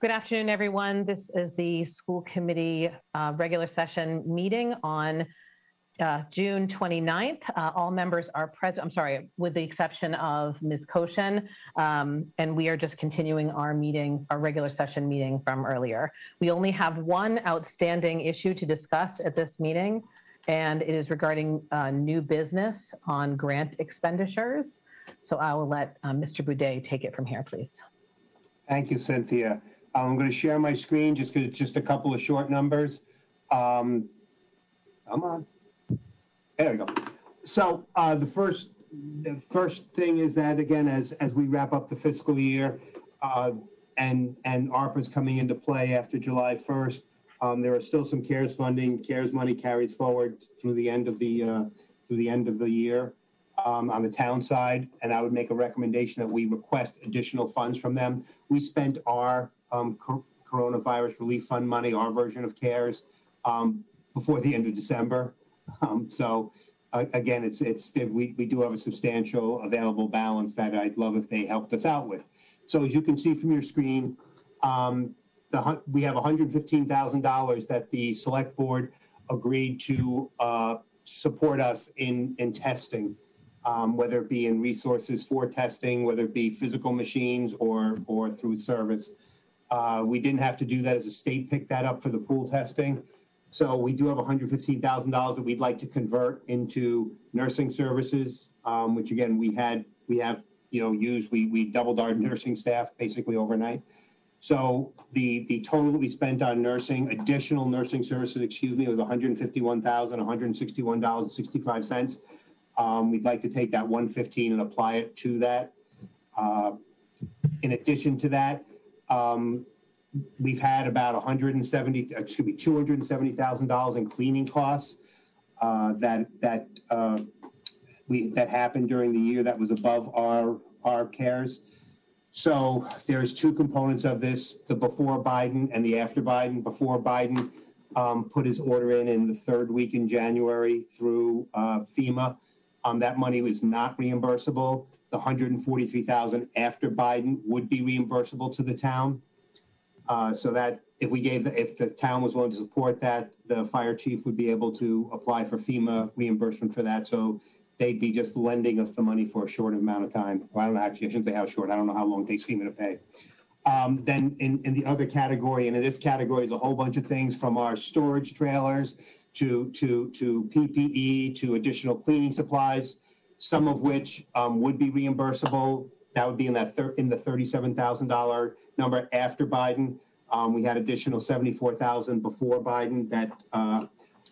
Good afternoon, everyone. This is the school committee regular session meeting on June 29th. All members are present, I'm sorry, with the exception of Ms. Koshin, and we are just continuing our meeting, our regular session meeting from earlier. We only have one outstanding issue to discuss at this meeting, and it is regarding new business on grant expenditures. So I will let Mr. Boudet take it from here, please. Thank you, Cynthia. I'm going to share my screen just because it's just a couple of short numbers. Come on. There we go. So the first thing is that, again, as we wrap up the fiscal year and ARPA's coming into play after July 1st, there are still some CARES funding. CARES money carries forward through the end of the year on the town side, and I would make a recommendation that we request additional funds from them. We spent our coronavirus relief fund money, our version of CARES, before the end of December. So again, we do have a substantial available balance that I'd love if they helped us out with. So as you can see from your screen, we have $115,000 that the select board agreed to support us in testing, whether it be in resources for testing, whether it be physical machines or through service. We didn't have to do that as a state picked that up for the pool testing. So we do have $115,000 that we'd like to convert into nursing services, which again, we have used. We doubled our nursing staff basically overnight. So the total that we spent on nursing, additional nursing services, was $151,161.65. We'd like to take that 115 and apply it to that. In addition to that, we've had about $270,000 in cleaning costs that happened during the year that was above our CARES. So there's two components of this: the before Biden and the after Biden. Before Biden put his order in the third week in January through FEMA. That money was not reimbursable. The $143,000 after Biden would be reimbursable to the town. So that if the town was willing to support that, the fire chief would be able to apply for FEMA reimbursement for that. So they'd be just lending us the money for a short amount of time. Well, I don't know, actually, I shouldn't say how short. I don't know how long it takes FEMA to pay. Then in the other category, and in this category is a whole bunch of things from our storage trailers to PPE to additional cleaning supplies, some of which would be reimbursable. That would be in the $37,000 number after Biden. We had additional $74,000 before Biden that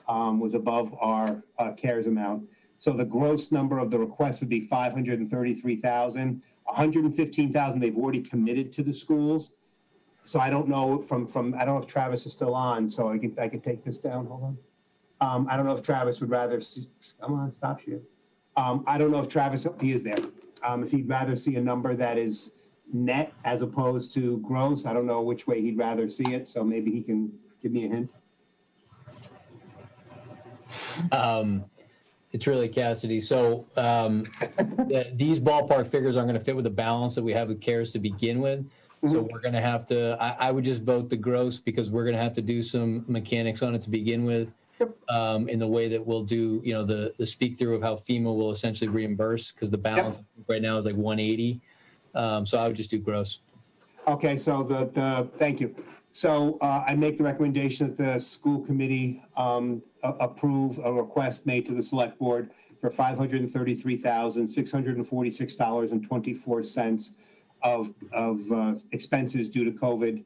was above our CARES amount. So the gross number of the request would be $533,000. $115,000 they've already committed to the schools. So I don't know I don't know if Travis is still on, so I can take this down. Hold on. I don't know if Travis would rather see. Come on, stop shit. I don't know if Travis, he is there. If he'd rather see a number that is net as opposed to gross, I don't know which way he'd rather see it. So maybe he can give me a hint. It's really Cassidy. So these ballpark figures aren't going to fit with the balance that we have with CARES to begin with. Mm-hmm. So we're going to have to, I would just vote the gross because we're going to have to do some mechanics on it to begin with. In the way that we'll do, the speak through of how FEMA will essentially reimburse, because the balance right now is like 180. So I would just do gross. Okay, so thank you. So I make the recommendation that the school committee approve a request made to the select board for $533,646.24 of expenses due to COVID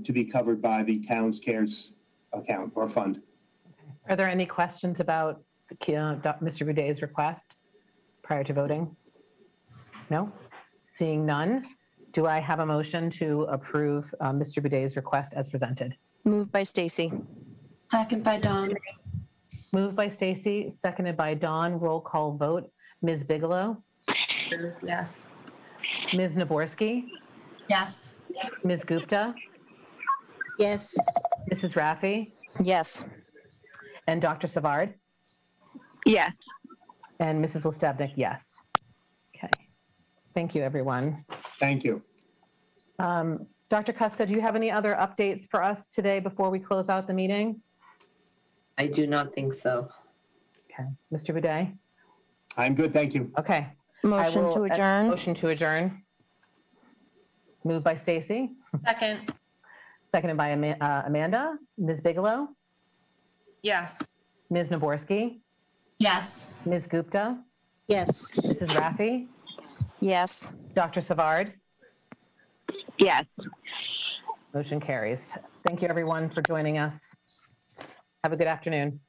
to be covered by the town's CARES account or fund. Are there any questions about Mr. Boudet's request prior to voting? No? Seeing none, do I have a motion to approve Mr. Boudet's request as presented? Moved by Stacy. Second by Dawn. Moved by Stacy, seconded by Dawn. Roll call vote. Ms. Bigelow? Yes. Ms. Naborski? Yes. Ms. Gupta? Yes. Mrs. Raffi? Yes. And Dr. Savard? Yes. And Mrs. Listebnik, yes. Okay. Thank you, everyone. Thank you. Dr. Kuska, do you have any other updates for us today before we close out the meeting? I do not think so. Okay. Mr. Boudet? I'm good, thank you. Okay. Motion to adjourn. Motion to adjourn. Moved by Stacy, Second. seconded by Amanda. Ms. Bigelow? Yes. Ms. Naborski? Yes. Ms. Gupta? Yes. Mrs. Raffi? Yes. Dr. Savard? Yes. Motion carries. Thank you, everyone, for joining us. Have a good afternoon.